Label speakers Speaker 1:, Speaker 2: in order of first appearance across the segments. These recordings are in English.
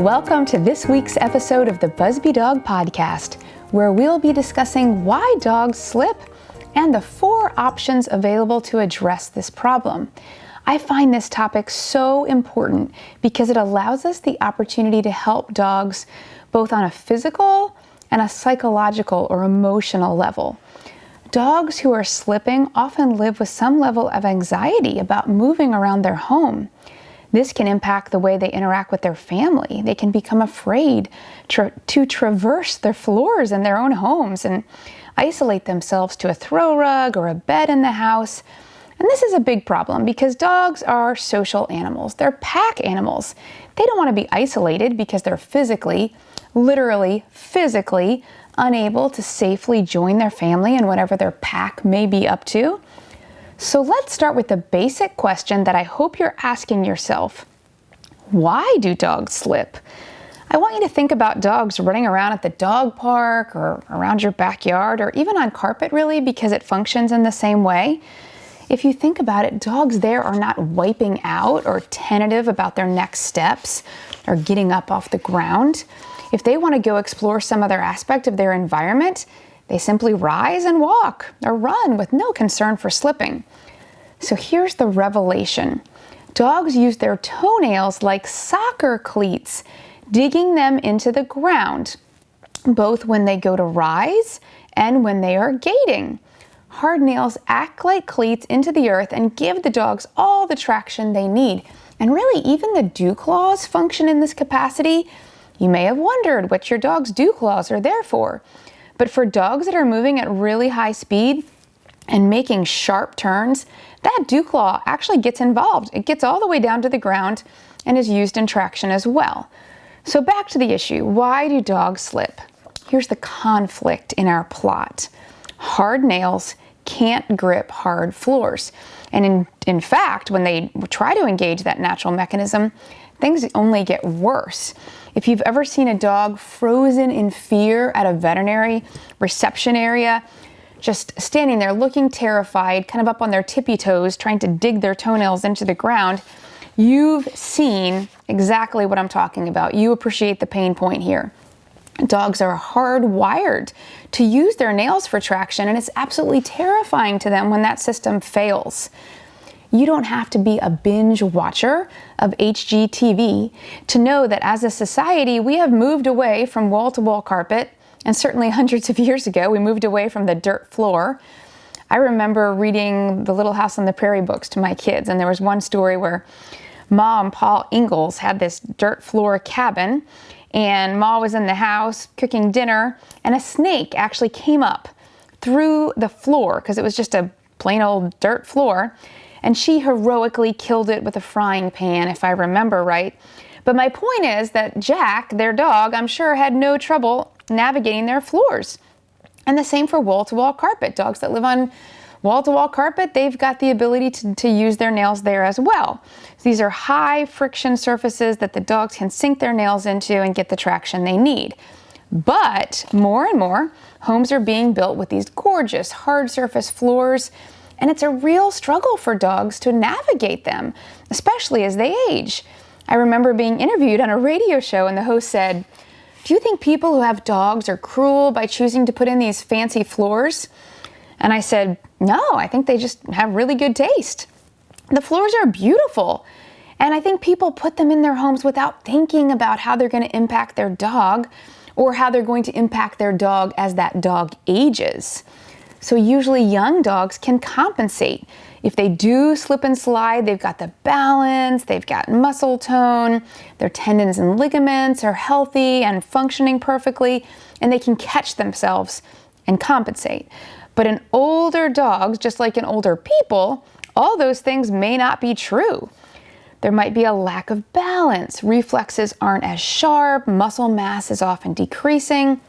Speaker 1: Welcome to this week's episode of the Buzby Dog Podcast, where we'll be discussing why dogs slip and the 4 options available to address this problem. I find this topic so important because it allows us the opportunity to help dogs both on a physical and a psychological or emotional level. Dogs who are slipping often live with some level of anxiety about moving around their home. This can impact the way they interact with their family. They can become afraid to traverse their floors in their own homes and isolate themselves to a throw rug or a bed in the house. And this is a big problem because dogs are social animals. They're pack animals. They don't want to be isolated because they're literally physically unable to safely join their family and whatever their pack may be up to. So let's start with the basic question that I hope you're asking yourself. Why do dogs slip? I want you to think about dogs running around at the dog park or around your backyard or even on carpet really because it functions in the same way. If you think about it, dogs there are not wiping out or tentative about their next steps or getting up off the ground. If they want to go explore some other aspect of their environment, they simply rise and walk or run with no concern for slipping. So here's the revelation. Dogs use their toenails like soccer cleats, digging them into the ground, both when they go to rise and when they are gaiting. Hard nails act like cleats into the earth and give the dogs all the traction they need. And really, even the dew claws function in this capacity. You may have wondered what your dog's dew claws are there for. But for dogs that are moving at really high speed and making sharp turns, that dew claw actually gets involved. It gets all the way down to the ground and is used in traction as well. So back to the issue, why do dogs slip? Here's the conflict in our plot. Hard nails can't grip hard floors. And in fact, when they try to engage that natural mechanism, things only get worse. If you've ever seen a dog frozen in fear at a veterinary reception area, just standing there looking terrified, kind of up on their tippy toes, trying to dig their toenails into the ground, you've seen exactly what I'm talking about. You appreciate the pain point here. Dogs are hardwired to use their nails for traction, and it's absolutely terrifying to them when that system fails. You don't have to be a binge watcher of HGTV to know that as a society, we have moved away from wall-to-wall carpet, and certainly hundreds of years ago, we moved away from the dirt floor. I remember reading the Little House on the Prairie books to my kids, and there was one story where Ma and Pa Ingalls had this dirt floor cabin, and Ma was in the house cooking dinner, and a snake actually came up through the floor because it was just a plain old dirt floor. And she heroically killed it with a frying pan, if I remember right. But my point is that Jack, their dog, I'm sure had no trouble navigating their floors. And the same for wall-to-wall carpet. Dogs that live on wall-to-wall carpet, they've got the ability to use their nails there as well. So these are high friction surfaces that the dogs can sink their nails into and get the traction they need. But more and more, homes are being built with these gorgeous hard surface floors. And it's a real struggle for dogs to navigate them, especially as they age. I remember being interviewed on a radio show and the host said, "Do you think people who have dogs are cruel by choosing to put in these fancy floors?" And I said, "No, I think they just have really good taste. The floors are beautiful. And I think people put them in their homes without thinking about how they're going to impact their dog or how they're going to impact their dog as that dog ages." So usually young dogs can compensate. If they do slip and slide, they've got the balance, they've got muscle tone, their tendons and ligaments are healthy and functioning perfectly, and they can catch themselves and compensate. But in older dogs, just like in older people, all those things may not be true. There might be a lack of balance, reflexes aren't as sharp, muscle mass is often decreasing,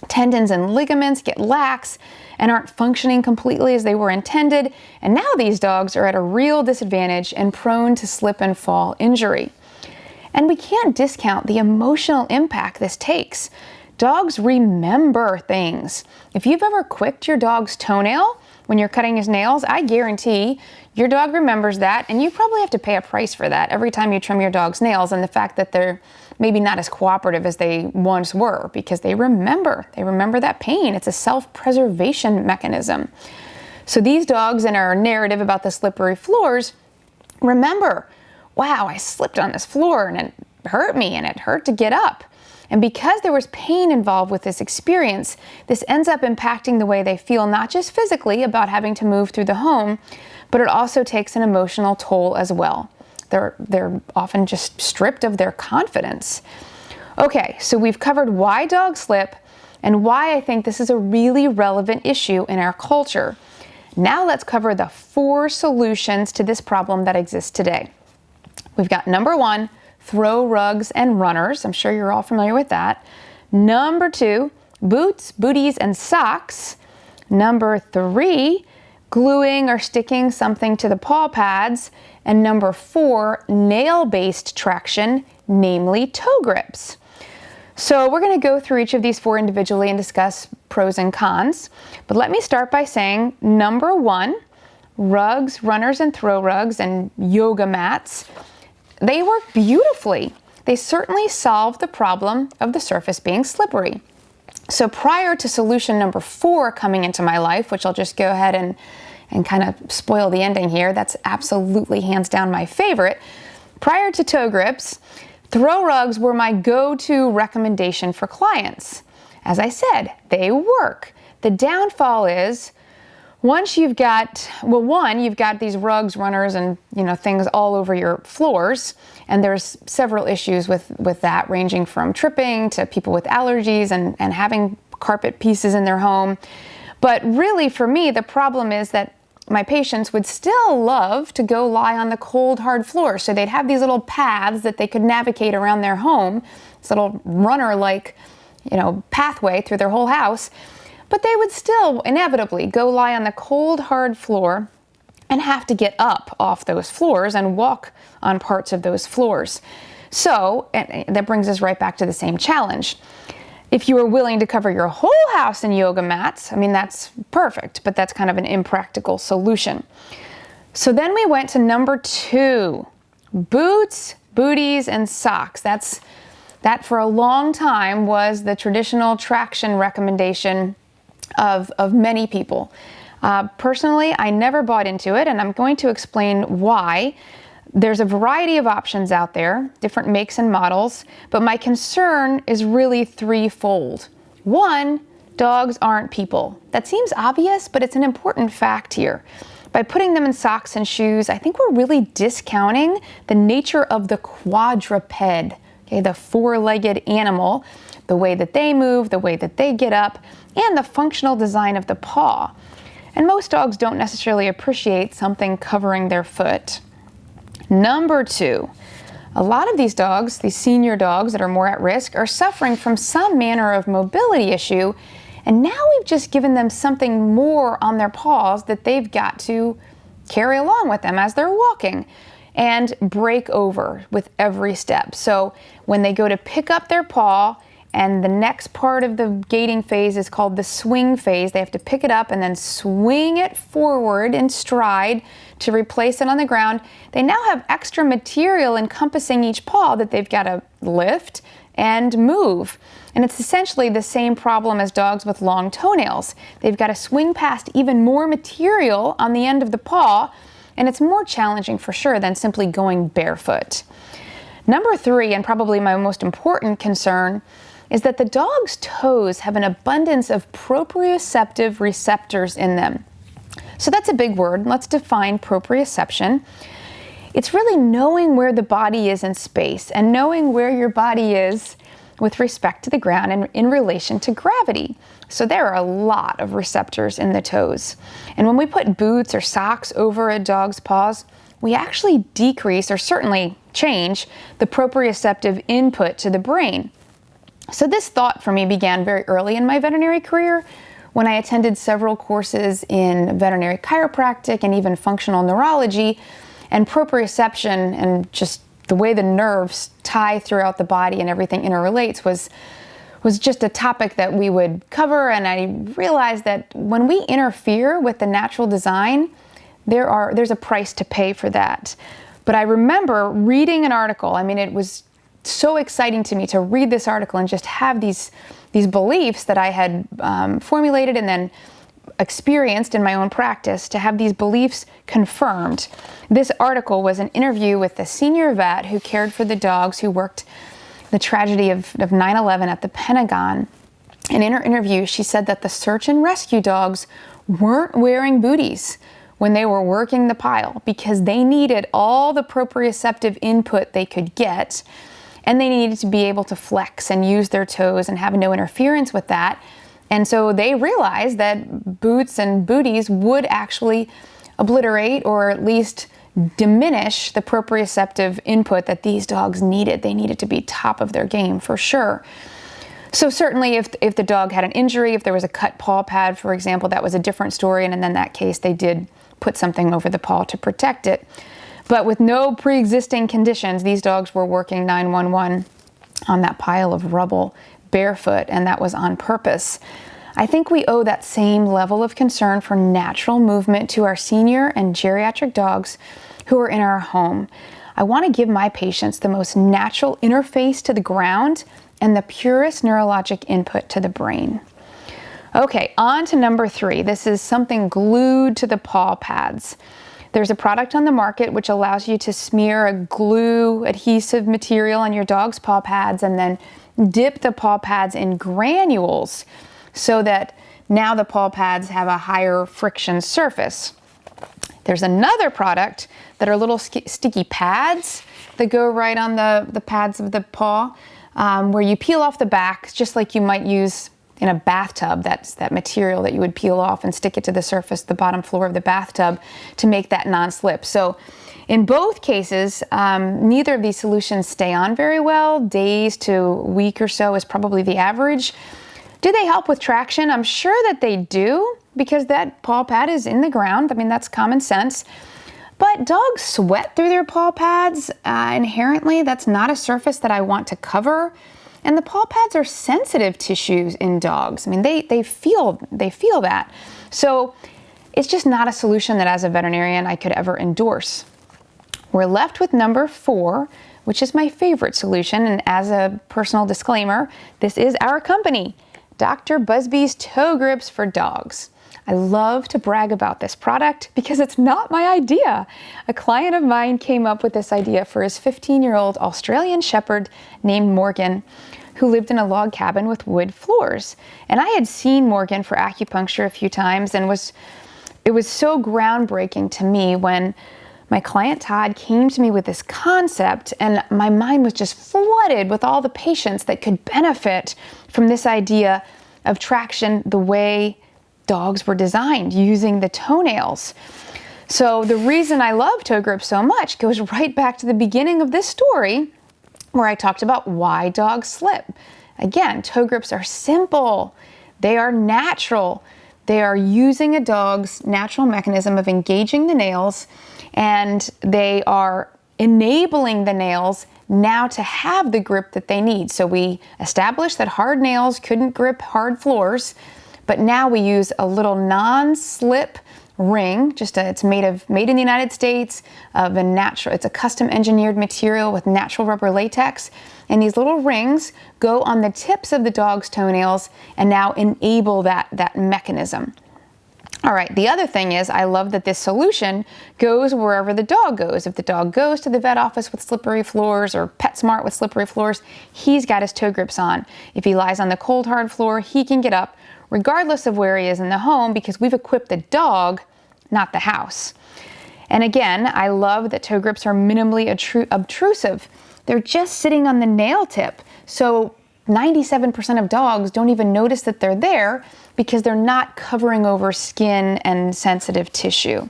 Speaker 1: tendons and ligaments get lax and aren't functioning completely as they were intended, and now these dogs are at a real disadvantage and prone to slip and fall injury. And we can't discount the emotional impact this takes. Dogs remember things. If you've ever quicked your dog's toenail when you're cutting his nails, I guarantee your dog remembers that, and you probably have to pay a price for that every time you trim your dog's nails, and the fact that they're maybe not as cooperative as they once were, because they remember that pain. It's a self-preservation mechanism. So these dogs in our narrative about the slippery floors remember, wow, I slipped on this floor and it hurt me and it hurt to get up. And because there was pain involved with this experience, this ends up impacting the way they feel, not just physically about having to move through the home, but it also takes an emotional toll as well. They're often just stripped of their confidence. Okay, so we've covered why dogs slip and why I think this is a really relevant issue in our culture. Now let's cover the 4 solutions to this problem that exists today. We've got number 1, throw rugs and runners. I'm sure you're all familiar with that. Number 2, boots, booties, and socks. Number 3, gluing or sticking something to the paw pads. And number 4, nail-based traction, namely toe grips. So we're going to go through each of these 4 individually and discuss pros and cons. But let me start by saying number 1, rugs, runners and throw rugs, and yoga mats. They work beautifully. They certainly solve the problem of the surface being slippery. So prior to solution number 4 coming into my life, which I'll just go ahead and kind of spoil the ending here, that's absolutely hands down my favorite. Prior to ToeGrips, throw rugs were my go-to recommendation for clients. As I said, they work. The downfall is once you've got, well, one, you've got these rugs, runners, and things all over your floors, and there's several issues with that, ranging from tripping to people with allergies and having carpet pieces in their home. But really, for me, the problem is that my patients would still love to go lie on the cold, hard floor. So they'd have these little paths that they could navigate around their home, this little runner-like, pathway through their whole house. But they would still inevitably go lie on the cold, hard floor and have to get up off those floors and walk on parts of those floors. So that brings us right back to the same challenge. If you are willing to cover your whole house in yoga mats, that's perfect, but that's kind of an impractical solution. So then we went to number 2, boots, booties, and socks. That for a long time was the traditional traction recommendation of many people. Personally, I never bought into it, and I'm going to explain why. There's a variety of options out there, different makes and models, but my concern is really threefold. 1, dogs aren't people. That seems obvious, but it's an important fact here. By putting them in socks and shoes, I think we're really discounting the nature of the quadruped, okay, the 4-legged animal, the way that they move, the way that they get up, and the functional design of the paw. And most dogs don't necessarily appreciate something covering their foot. Number 2, a lot of these dogs, these senior dogs that are more at risk, are suffering from some manner of mobility issue, and now we've just given them something more on their paws that they've got to carry along with them as they're walking and break over with every step. So when they go to pick up their paw, and the next part of the gaiting phase is called the swing phase. They have to pick it up and then swing it forward in stride to replace it on the ground. They now have extra material encompassing each paw that they've got to lift and move. And it's essentially the same problem as dogs with long toenails. They've got to swing past even more material on the end of the paw, and it's more challenging for sure than simply going barefoot. Number 3, and probably my most important concern, is that the dog's toes have an abundance of proprioceptive receptors in them. So that's a big word. Let's define proprioception. It's really knowing where the body is in space and knowing where your body is with respect to the ground and in relation to gravity. So there are a lot of receptors in the toes. And when we put boots or socks over a dog's paws, we actually decrease or certainly change the proprioceptive input to the brain. So this thought for me began very early in my veterinary career when I attended several courses in veterinary chiropractic and even functional neurology, and proprioception and just the way the nerves tie throughout the body and everything interrelates was just a topic that we would cover. And I realized that when we interfere with the natural design, there's a price to pay for that. But I remember reading an article, it was so exciting to me to read this article and just have these beliefs that I had formulated and then experienced in my own practice, to have these beliefs confirmed. This article was an interview with the senior vet who cared for the dogs who worked the tragedy of 9/11 at the Pentagon. And in her interview, she said that the search and rescue dogs weren't wearing booties when they were working the pile because they needed all the proprioceptive input they could get, and they needed to be able to flex and use their toes and have no interference with that. And so they realized that boots and booties would actually obliterate or at least diminish the proprioceptive input that these dogs needed. They needed to be top of their game for sure. So certainly if the dog had an injury, if there was a cut paw pad, for example, that was a different story. And in that case, they did put something over the paw to protect it. But with no pre-existing conditions, these dogs were working 911 on that pile of rubble barefoot, and that was on purpose. I think we owe that same level of concern for natural movement to our senior and geriatric dogs who are in our home. I want to give my patients the most natural interface to the ground and the purest neurologic input to the brain. Okay, on to number 3. This is something glued to the paw pads. There's a product on the market which allows you to smear a glue adhesive material on your dog's paw pads and then dip the paw pads in granules so that now the paw pads have a higher friction surface. There's another product that are little sticky pads that go right on the pads of the paw, where you peel off the back just like you might use in a bathtub. That's that material that you would peel off and stick it to the surface, the bottom floor of the bathtub, to make that non-slip. So in both cases, neither of these solutions stay on very well. Days to a week or so is probably the average. Do they help with traction? I'm sure that they do, because that paw pad is in the ground. I mean, that's common sense. But dogs sweat through their paw pads. Inherently, that's not a surface that I want to cover. And the paw pads are sensitive tissues in dogs. I mean, they feel that. So it's just not a solution that as a veterinarian I could ever endorse. We're left with number 4, which is my favorite solution. And as a personal disclaimer, this is our company, Dr. Buzby's ToeGrips for dogs. I love to brag about this product because it's not my idea. A client of mine came up with this idea for his 15-year-old Australian Shepherd named Morgan, who lived in a log cabin with wood floors. And I had seen Morgan for acupuncture a few times, and it was so groundbreaking to me when my client Todd came to me with this concept, and my mind was just flooded with all the patients that could benefit from this idea of traction the way dogs were designed, using the toenails. So the reason I love ToeGrips so much goes right back to the beginning of this story, where I talked about why dogs slip. Again, ToeGrips are simple. They are natural. They are using a dog's natural mechanism of engaging the nails, and they are enabling the nails now to have the grip that they need. So we established that hard nails couldn't grip hard floors, but now we use a little non-slip ring. It's made in the United States of it's a custom engineered material with natural rubber latex. And these little rings go on the tips of the dog's toenails and now enable that mechanism. All right, the other thing is I love that this solution goes wherever the dog goes. If the dog goes to the vet office with slippery floors or PetSmart with slippery floors, he's got his ToeGrips on. If he lies on the cold hard floor, he can get up regardless of where he is in the home because we've equipped the dog, not the house. And again, I love that ToeGrips are minimally obtrusive. They're just sitting on the nail tip. So 97% of dogs don't even notice that they're there because they're not covering over skin and sensitive tissue.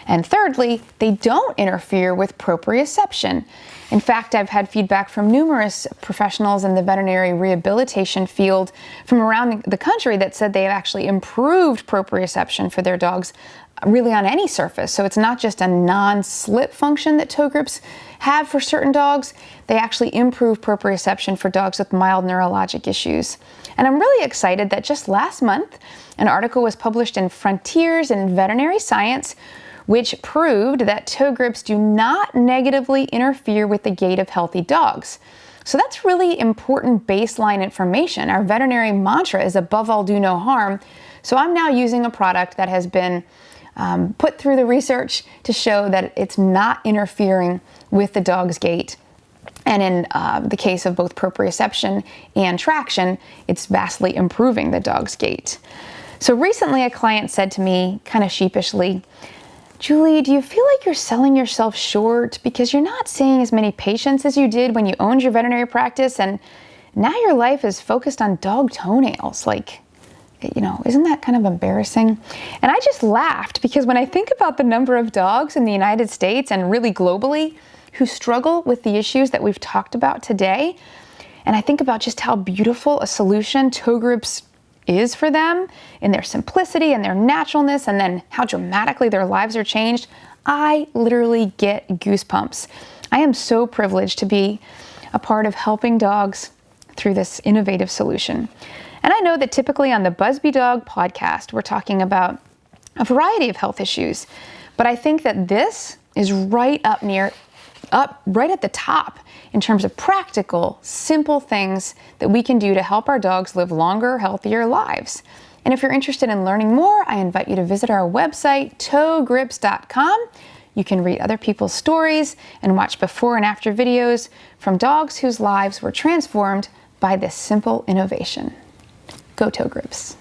Speaker 1: And thirdly, they don't interfere with proprioception. In fact, I've had feedback from numerous professionals in the veterinary rehabilitation field from around the country that said they have actually improved proprioception for their dogs really on any surface. So it's not just a non-slip function that ToeGrips have for certain dogs. They actually improve proprioception for dogs with mild neurologic issues. And I'm really excited that just last month, an article was published in Frontiers in Veterinary Science which proved that ToeGrips do not negatively interfere with the gait of healthy dogs. So that's really important baseline information. Our veterinary mantra is above all do no harm. So I'm now using a product that has been put through the research to show that it's not interfering with the dog's gait. And in the case of both proprioception and traction, it's vastly improving the dog's gait. So recently a client said to me, kind of sheepishly, "Julie, do you feel like you're selling yourself short because you're not seeing as many patients as you did when you owned your veterinary practice, and now your life is focused on dog toenails? Like, isn't that kind of embarrassing?" And I just laughed because when I think about the number of dogs in the United States and really globally who struggle with the issues that we've talked about today, and I think about just how beautiful a solution ToeGrips is for them in their simplicity and their naturalness, and then how dramatically their lives are changed, I literally get goosebumps. I am so privileged to be a part of helping dogs through this innovative solution. And I know that typically on the Buzby Dog podcast, we're talking about a variety of health issues, but I think that this is right at the top in terms of practical, simple things that we can do to help our dogs live longer, healthier lives. And if you're interested in learning more, I invite you to visit our website, toegrips.com. You can read other people's stories and watch before and after videos from dogs whose lives were transformed by this simple innovation. Go ToeGrips.